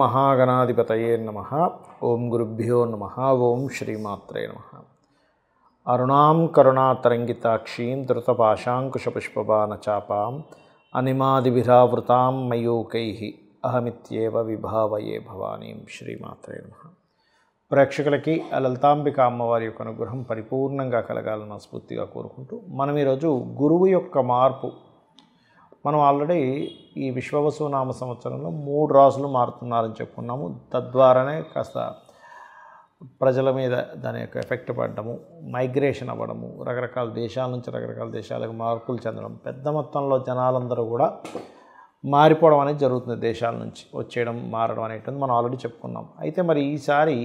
మహాగణాధిపతయే నమః. ఓం గురుభ్యో నమః. ఓం శ్రీమాత్రే నమః. అరుణాం కరుణాతరంగితాక్షీం ధృతపాశాంకుశపుష్పబాణచాపాం అనిమాదిభిరావృతాం మయూకైః అహమిత్యేవ విభావయే భవానీం. శ్రీమాత్రే నమః. ప్రేక్షకులకి లలితాంబిక అమ్మవారి యొక్క అనుగ్రహం పరిపూర్ణంగా కలగాలని మనస్ఫూర్తిగా కోరుకుంటూ మనం ఈరోజు గురువు యొక్క మార్పు, మనం ఆల్రెడీ ఈ విశ్వవసు నామ సంవత్సరంలో 3 రాసులు మారుతున్నారని చెప్పుకున్నాము. తద్వారానే కాస్త ప్రజల మీద దాని యొక్క ఎఫెక్ట్ పడడము, మైగ్రేషన్ అవ్వడము, రకరకాల దేశాల నుంచి రకరకాల దేశాలకు మార్పులు చెందడం, పెద్ద మొత్తంలో జనాలందరూ కూడా మారిపోవడం అనేది జరుగుతుంది. దేశాల నుంచి వచ్చేయడం, మారడం అనేటువంటి మనం ఆల్రెడీ చెప్పుకున్నాం. అయితే మరి ఈసారి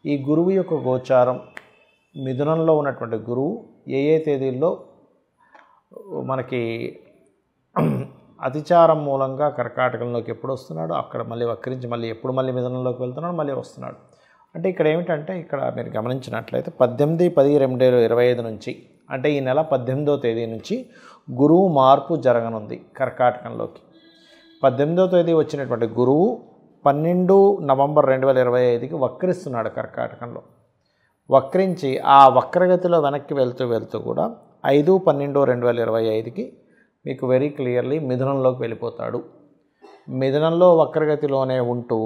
ఈ గురువు యొక్క గోచారం, మిథునంలో ఉన్నటువంటి గురువు ఏ తేదీల్లో మనకి అతిచారం మూలంగా కర్కాటకంలోకి ఎప్పుడు వస్తున్నాడు, అక్కడ మళ్ళీ వక్రించి మళ్ళీ ఎప్పుడు మళ్ళీ మిథునంలోకి వెళ్తున్నాడు, మళ్ళీ వస్తున్నాడు. అంటే ఇక్కడ ఏమిటంటే, ఇక్కడ మీరు గమనించినట్లయితే 18/10/2025 నుంచి, అంటే ఈ నెల 18వ తేదీ నుంచి గురువు మార్పు జరగనుంది కర్కాటకంలోకి. 18వ తేదీ వచ్చినటువంటి గురువు 12 నవంబర్ 2025కి వక్రిస్తున్నాడు కర్కాటకంలో. వక్రించి ఆ వక్రగతిలో వెనక్కి వెళ్తూ కూడా 5/12/2025కి మీకు వెరీ క్లియర్లీ మిథునంలోకి వెళ్ళిపోతాడు. మిథునంలో వక్రగతిలోనే ఉంటూ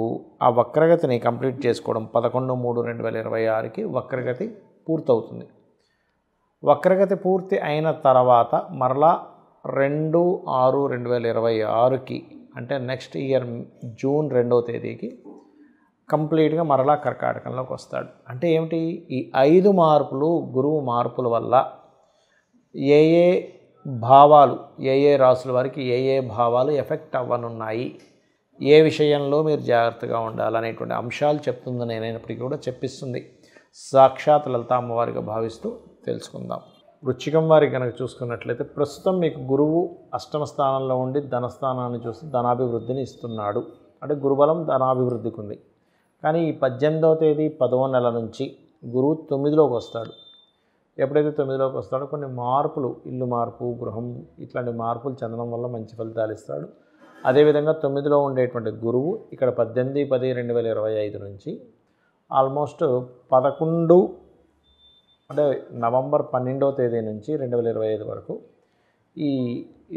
ఆ వక్రగతిని కంప్లీట్ చేసుకోవడం 11/3/2026కి వక్రగతి పూర్తవుతుంది. వక్రగతి పూర్తి అయిన తర్వాత మరలా 2/6/2026కి, అంటే నెక్స్ట్ ఇయర్ జూన్ 2వ తేదీకి కంప్లీట్గా మరలా కర్కాటకంలోకి వస్తాడు. అంటే ఏమిటి, ఈ 5 మార్పులు, గురువు మార్పుల వల్ల ఏ భావాలు, ఏ రాసుల వారికి ఏ భావాలు ఎఫెక్ట్ అవ్వనున్నాయి, ఏ విషయంలో మీరు జాగ్రత్తగా ఉండాలనేటువంటి అంశాలు చెప్తుంది. నేనైనప్పటికీ కూడా చెప్పిస్తుంది సాక్షాత్ లలిత అమ్మవారిగా భావిస్తూ తెలుసుకుందాం. వృశ్చికం వారికి కనుక చూసుకున్నట్లయితే ప్రస్తుతం మీకు గురువు అష్టమ స్థానంలో ఉండి ధనస్థానాన్ని చూసి ధనాభివృద్ధిని ఇస్తున్నాడు. అంటే గురుబలం ధనాభివృద్ధికి ఉంది. కానీ ఈ 18వ తేదీ 10వ నెల నుంచి గురువు 9లోకి వస్తాడు. ఎప్పుడైతే 9లోకి వస్తాడో కొన్ని మార్పులు, ఇల్లు మార్పు, గృహం, ఇట్లాంటి మార్పులు చెందడం వల్ల మంచి ఫలితాలు ఇస్తాడు. అదేవిధంగా 9లో ఉండేటువంటి గురువు ఇక్కడ 18/10/2025 నుంచి ఆల్మోస్ట్ 11, అంటే నవంబర్ 12వ తేదీ నుంచి 2025 వరకు ఈ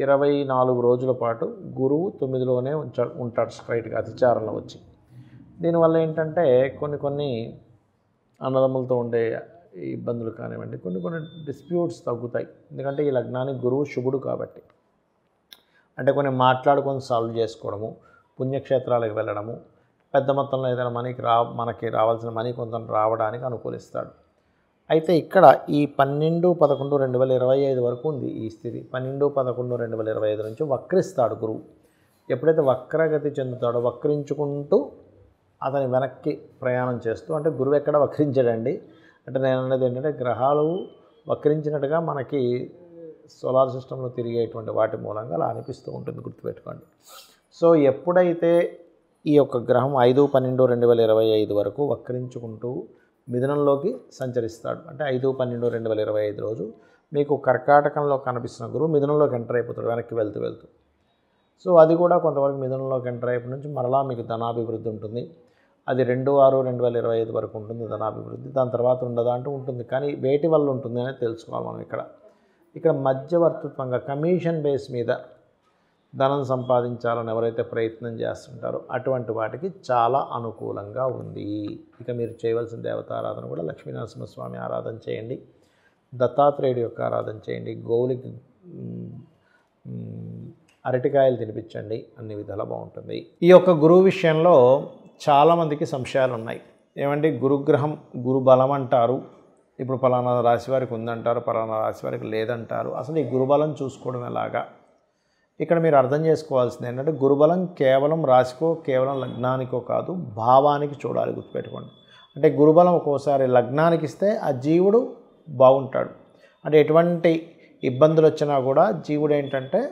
24 రోజుల పాటు గురువు 9లోనే ఉంటాడు స్ట్రైట్గా అతిచారంలో వచ్చి. దీనివల్ల ఏంటంటే కొన్ని అన్నదమ్ములతో ఉండే ఇబ్బందులు కానివ్వండి, కొన్ని డిస్ప్యూట్స్ తగ్గుతాయి. ఎందుకంటే ఈ లగ్నానికి గురువు శుభుడు కాబట్టి. అంటే కొన్ని మాట్లాడుకొని సాల్వ్ చేసుకోవడము, పుణ్యక్షేత్రాలకు వెళ్ళడము, పెద్ద మొత్తంలో ఏదైనా మనకి రావాల్సిన మనీ కొంత రావడానికి అనుకూలిస్తాడు. అయితే ఇక్కడ ఈ 12/11/2025 వరకు ఉంది ఈ స్థితి. 12/11/2025 నుంచి వక్రిస్తాడు గురువు. ఎప్పుడైతే వక్రగతి చెందుతాడో వక్రించుకుంటూ అతని వెనక్కి ప్రయాణం చేస్తూ, అంటే గురువు ఎక్కడ వక్రించాడండి, అంటే నేను అనేది ఏంటంటే గ్రహాలు వక్రించినట్టుగా మనకి సోలార్ సిస్టంలో తిరిగేటువంటి వాటి మూలంగా అలా అనిపిస్తూ ఉంటుంది, గుర్తుపెట్టుకోండి. సో ఎప్పుడైతే ఈ యొక్క గ్రహం 5/12/2025 వరకు వక్రించుకుంటూ మిథునంలోకి సంచరిస్తాడు, అంటే 5/12/2025 రోజు మీకు కర్కాటకంలో కనిపిస్తున్న గురువు మిథునంలోకి ఎంటర్ అయిపోతాడు వెనక్కి వెళ్తూ. సో అది కూడా కొంతవరకు మిథునంలోకి ఎంటర్ అయిపోయిన నుంచి మరలా మీకు ధనాభివృద్ధి ఉంటుంది. అది 2/6/2025 వరకు ఉంటుంది ధనాభివృద్ధి. దాని తర్వాత ఉండదా అంటే ఉంటుంది, కానీ వేటి వల్ల ఉంటుంది అనేది తెలుసుకోవాలి మనం. ఇక్కడ మధ్యవర్తిత్వంగా కమిషన్ బేస్ మీద ధనం సంపాదించాలని ఎవరైతే ప్రయత్నం చేస్తుంటారో అటువంటి వాటికి చాలా అనుకూలంగా ఉంది. ఇక మీరు చేయవలసిన దేవతారాధన కూడా లక్ష్మీనరసింహస్వామి ఆరాధన చేయండి, దత్తాత్రేయుడి యొక్క ఆరాధన చేయండి, గోవులకి అరటికాయలు తినిపించండి, అన్ని విధాలా బాగుంటుంది. ఈ యొక్క గురువు విషయంలో చాలామందికి సంశయాలు ఉన్నాయి. ఏమంటే గురుగ్రహం, గురు బలం అంటారు, ఇప్పుడు పలానా రాశి వారికి ఉందంటారు, పలానా రాశి వారికి లేదంటారు. అసలు ఈ గురుబలం చూసుకోవడం ఎలాగా? ఇక్కడ మీరు అర్థం చేసుకోవాల్సింది ఏంటంటే గురుబలం కేవలం రాశికో, కేవలం లగ్నానికో కాదు, భావానికి చూడాలి, గుర్తుపెట్టుకోండి. అంటే గురుబలం ఒక్కోసారి లగ్నానికి ఇస్తే ఆ జీవుడు బాగుంటాడు. అంటే ఎటువంటి ఇబ్బందులు వచ్చినా కూడా జీవుడు ఏంటంటే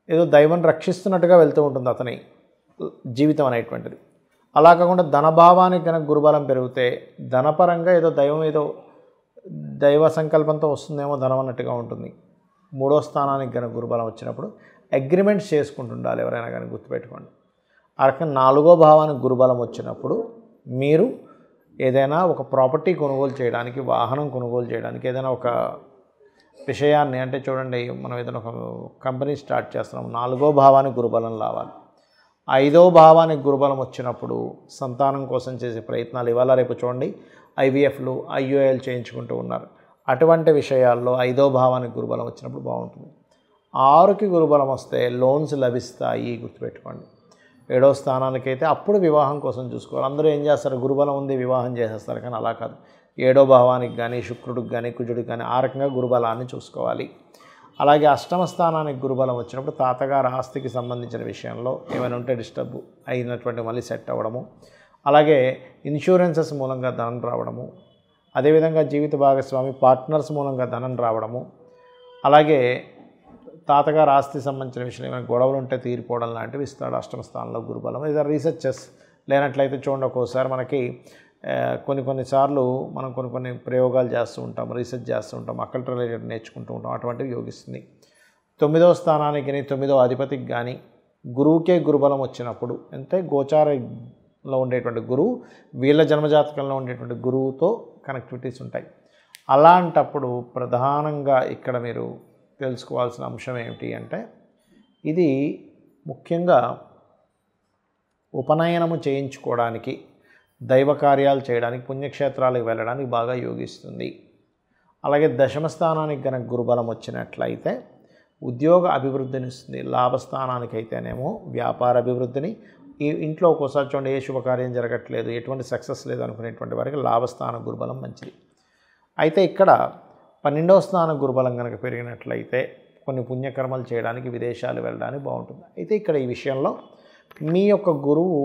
ఏదో దైవం రక్షిస్తున్నట్టుగా వెళ్తూ ఉంటుంది అతని జీవితం అనేటువంటిది. అలా కాకుండా ధనభావానికి కనుక గురుబలం పెరిగితే ధనపరంగా ఏదో దైవ సంకల్పంతో వస్తుందేమో ధనం అన్నట్టుగా ఉంటుంది. 3వ స్థానానికి కనుక గురుబలం వచ్చినప్పుడు అగ్రిమెంట్స్ చేసుకుంటుండాలి ఎవరైనా కానీ, గుర్తుపెట్టుకోండి. ఆ రకంగా 4వ భావానికి గురుబలం వచ్చినప్పుడు మీరు ఏదైనా ఒక ప్రాపర్టీ కొనుగోలు చేయడానికి, వాహనం కొనుగోలు చేయడానికి, ఏదైనా ఒక విషయాన్ని అంటే చూడండి, మనం ఏదైనా ఒక కంపెనీ స్టార్ట్ చేస్తున్నాం, 4వ భావానికి గురుబలం రావాలి. 5వ భావానికి గురుబలం వచ్చినప్పుడు సంతానం కోసం చేసే ప్రయత్నాలు, ఇవాళ రేపు చూడండి IVFలు IUIలు చేయించుకుంటూ ఉన్నారు. అటువంటి విషయాల్లో 5వ భావానికి గురుబలం వచ్చినప్పుడు బాగుంటుంది. 6కి గురుబలం వస్తే లోన్స్ లభిస్తాయి, గుర్తుపెట్టుకోండి. 7వ స్థానానికైతే అప్పుడు వివాహం కోసం చూసుకోవాలి. అందరూ ఏం చేస్తారు, గురుబలం ఉంది వివాహం చేసేస్తారు, కానీ అలా కాదు. 7వ భావానికి కానీ, శుక్రుడికి కానీ, కుజుడికి కానీ ఆ రకంగా గురుబలాన్ని చూసుకోవాలి. అలాగే 8వ స్థానానికి గురుబలం వచ్చినప్పుడు తాతగారు ఆస్తికి సంబంధించిన విషయంలో ఏమైనా ఉంటే డిస్టర్బ్ అయినటువంటి మళ్ళీ సెట్ అవ్వడము, అలాగే ఇన్సూరెన్సెస్ మూలంగా ధనం రావడము, అదేవిధంగా జీవిత భాగస్వామి పార్ట్నర్స్ మూలంగా ధనం రావడము, అలాగే తాతగారు ఆస్తి సంబంధించిన విషయంలో ఏమైనా గొడవలు ఉంటే తీరిపోవడం లాంటివి ఇస్తాడు 8వ స్థానంలో గురుబలం. ఇది రీసెర్చెస్ లేనట్లయితే చూడండి, ఒక్కోసారి మనకి కొన్నిసార్లు మనం కొన్ని ప్రయోగాలు చేస్తూ ఉంటాం, రీసెర్చ్ చేస్తూ ఉంటాం, అకల్ట్ రిలేటెడ్ నేర్చుకుంటూ ఉంటాం, అటువంటివి యోగిస్తుంది. 9వ స్థానానికి 9వ అధిపతికి కానీ గురువుకే గురుబలం వచ్చినప్పుడు, అంటే గోచారంలో ఉండేటువంటి గురువు వీళ్ళ జన్మజాతకంలో ఉండేటువంటి గురువుతో కనెక్టివిటీస్ ఉంటాయి. అలాంటప్పుడు ప్రధానంగా ఇక్కడ మీరు తెలుసుకోవాల్సిన అంశం ఏమిటి అంటే, ఇది ముఖ్యంగా ఉపనయనము చేయించుకోవడానికి, దైవ కార్యాలు చేయడానికి, పుణ్యక్షేత్రాలకు వెళ్ళడానికి బాగా యోగిస్తుంది. అలాగే 10వ స్థానానికి కనుక గురుబలం వచ్చినట్లయితే ఉద్యోగ అభివృద్ధిని ఇస్తుంది. లాభస్థానానికి అయితేనేమో వ్యాపార అభివృద్ధిని, ఈ ఇంట్లో ఒక్కోసారి చూడండి ఏ శుభకార్యం జరగట్లేదు, ఎటువంటి సక్సెస్ లేదు అనుకునేటువంటి వారికి లాభస్థాన గురుబలం మంచిది. అయితే ఇక్కడ 12వ స్థాన గురుబలం కనుక పెరిగినట్లయితే కొన్ని పుణ్యకర్మలు చేయడానికి, విదేశాలు వెళ్ళడానికి బాగుంటుంది. అయితే ఇక్కడ ఈ విషయంలో మీ యొక్క గురువు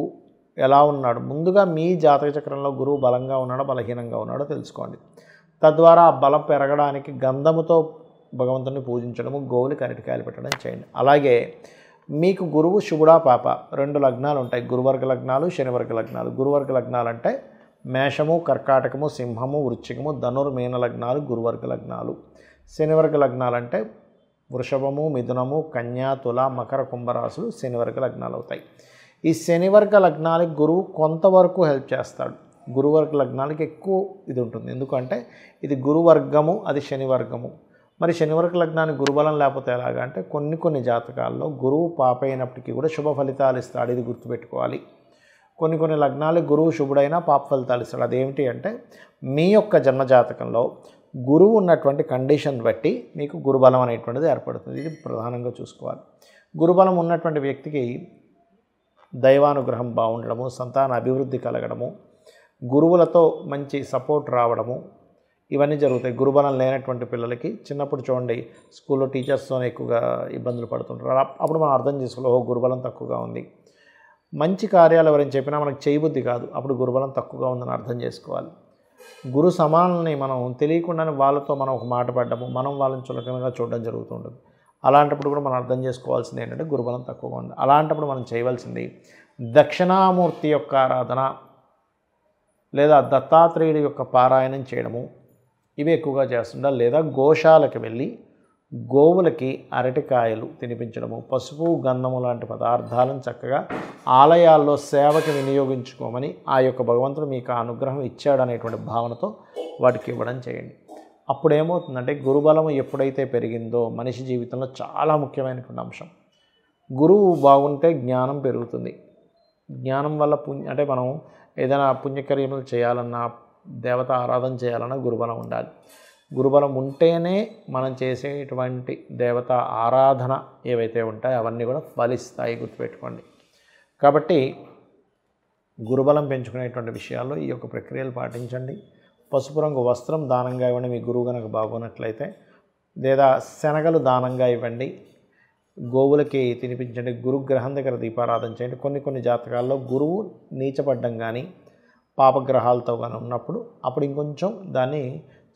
ఎలా ఉన్నాడు, ముందుగా మీ జాతక చక్రంలో గురువు బలంగా ఉన్నాడో బలహీనంగా ఉన్నాడో తెలుసుకోండి. తద్వారా ఆ బలం పెరగడానికి గంధముతో భగవంతుని పూజించడము, గోవులకి అరటికాయలు పెట్టడం చేయండి. అలాగే మీకు గురువు శుభుడా పాప 2 లగ్నాలు ఉంటాయి, గురువర్గ లగ్నాలు, శనివర్గ లగ్నాలు. గురువర్గ లగ్నాలు అంటే మేషము, కర్కాటకము, సింహము, వృశ్చికము, ధనుర్మీన లగ్నాలు గురువర్గ లగ్నాలు. శనివర్గ లగ్నాలు అంటే వృషభము, మిథునము, కన్యా, తుల, మకర, కుంభరాశులు శనివర్గ లగ్నాలు అవుతాయి. ఈ శనివర్గ లగ్నాలకి గురువు కొంతవరకు హెల్ప్ చేస్తాడు. గురువర్గ లగ్నాలకి ఎక్కువ ఇది ఉంటుంది, ఎందుకంటే ఇది గురువర్గము, అది శనివర్గము. మరి శనివర్గ లగ్నానికి గురుబలం లేకపోతే ఎలాగా అంటే, కొన్ని జాతకాల్లో గురువు పాప అయినప్పటికీ కూడా శుభ ఫలితాలు ఇస్తాడు, ఇది గుర్తుపెట్టుకోవాలి. కొన్ని లగ్నాలకు గురువు శుభుడైనా పాప ఫలితాలు ఇస్తాడు. అదేమిటి అంటే, మీ యొక్క జన్మజాతకంలో గురువు ఉన్నటువంటి కండిషన్ బట్టి మీకు గురుబలం అనేటువంటిది ఏర్పడుతుంది. ఇది ప్రధానంగా చూసుకోవాలి. గురుబలం ఉన్నటువంటి వ్యక్తికి దైవానుగ్రహం బాగుండడము, సంతాన అభివృద్ధి కలగడము, గురువులతో మంచి సపోర్ట్ రావడము, ఇవన్నీ జరుగుతాయి. గురుబలం లేనటువంటి పిల్లలకి చిన్నప్పుడు చూడండి స్కూల్లో టీచర్స్తోనే ఎక్కువగా ఇబ్బందులు పడుతుంటారు. అప్పుడు మనం అర్థం చేసుకోవాలి, గురుబలం తక్కువగా ఉంది. మంచి కార్యాలు ఎవరైనా చెప్పినా మనకు చేయబుద్ధి కాదు, అప్పుడు గురుబలం తక్కువగా ఉందని అర్థం చేసుకోవాలి. గురు సమానుల్ని మనం తెలియకుండానే వాళ్ళతో మనం ఒక మాట పడ్డము, మనం వాళ్ళని చులకనగా చూడడం జరుగుతూ ఉంటుంది. అలాంటప్పుడు కూడా మనం అర్థం చేసుకోవాల్సింది ఏంటంటే గురుబలం తక్కువగా ఉంది. అలాంటప్పుడు మనం చేయవలసింది దక్షిణామూర్తి యొక్క ఆరాధన లేదా దత్తాత్రేయుడి యొక్క పారాయణం చేయడము, ఇవి ఎక్కువగా చేస్తుండాలి. లేదా గోశాలకు వెళ్ళి గోవులకి అరటికాయలు తినిపించడము, పసుపు, గంధము లాంటి పదార్థాలను చక్కగా ఆలయాల్లో సేవకి వినియోగించుకోమని ఆ యొక్క భగవంతుడు మీకు అనుగ్రహం ఇచ్చాడనేటువంటి భావనతో వాటికి ఇవ్వడం చేయండి. అప్పుడు ఏమవుతుందంటే, గురుబలం ఎప్పుడైతే పెరిగిందో మనిషి జీవితంలో చాలా ముఖ్యమైనటువంటి అంశం. గురువు బాగుంటే జ్ఞానం పెరుగుతుంది. జ్ఞానం వల్ల అంటే మనం ఏదైనా పుణ్యకార్యములు చేయాలన్నా, దేవత ఆరాధన చేయాలన్నా గురుబలం ఉండాలి. గురుబలం ఉంటేనే మనం చేసేటువంటి దేవత ఆరాధన ఏవైతే ఉంటాయో అవన్నీ కూడా ఫలిస్తాయి, గుర్తుపెట్టుకోండి. కాబట్టి గురుబలం పెంచుకునేటువంటి విషయాల్లో ఈ యొక్క ప్రక్రియలు పాటించండి. పసుపు రంగు వస్త్రం దానంగా ఇవ్వండి మీ గురువు కనుక బాగున్నట్లయితే, లేదా శనగలు దానంగా ఇవ్వండి, గోవులకి తినిపించండి, గురుగ్రహం దగ్గర దీపారాధన చేయండి. కొన్ని జాతకాల్లో గురువు నీచపడ్డం కానీ పాపగ్రహాలతో కానీ ఉన్నప్పుడు అప్పుడు ఇంకొంచెం దాన్ని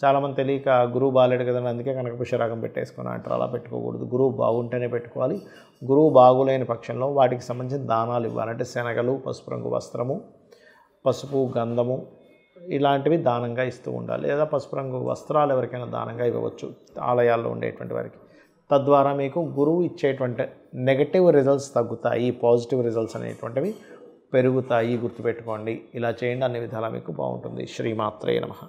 చాలామంది తెలియక గురువు బాలేడు కదండి అందుకే కనకపుష్యరాగం పెట్టేసుకుని అంటారు. అలా పెట్టుకోకూడదు. గురువు బాగుంటేనే పెట్టుకోవాలి. గురువు బాగులేని పక్షంలో వాటికి సంబంధించిన దానాలు ఇవ్వాలంటే శనగలు, పసుపు రంగు వస్త్రము, పసుపు, గంధము ఇలాంటివి దానంగా ఇస్తూ ఉండాలి. లేదా పసుపు రంగు వస్త్రాలు ఎవరికైనా దానంగా ఇవ్వవచ్చు ఆలయాల్లో ఉండేటువంటి వారికి. తద్వారా మీకు గురువు ఇచ్చేటువంటి నెగటివ్ రిజల్ట్స్ తగ్గుతాయి, పాజిటివ్ రిజల్ట్స్ అనేటువంటివి పెరుగుతాయి. గుర్తుపెట్టుకోండి. ఇలా చేయండి, అన్ని విధాలా మీకు బాగుంటుంది. శ్రీమాత్రే నమః.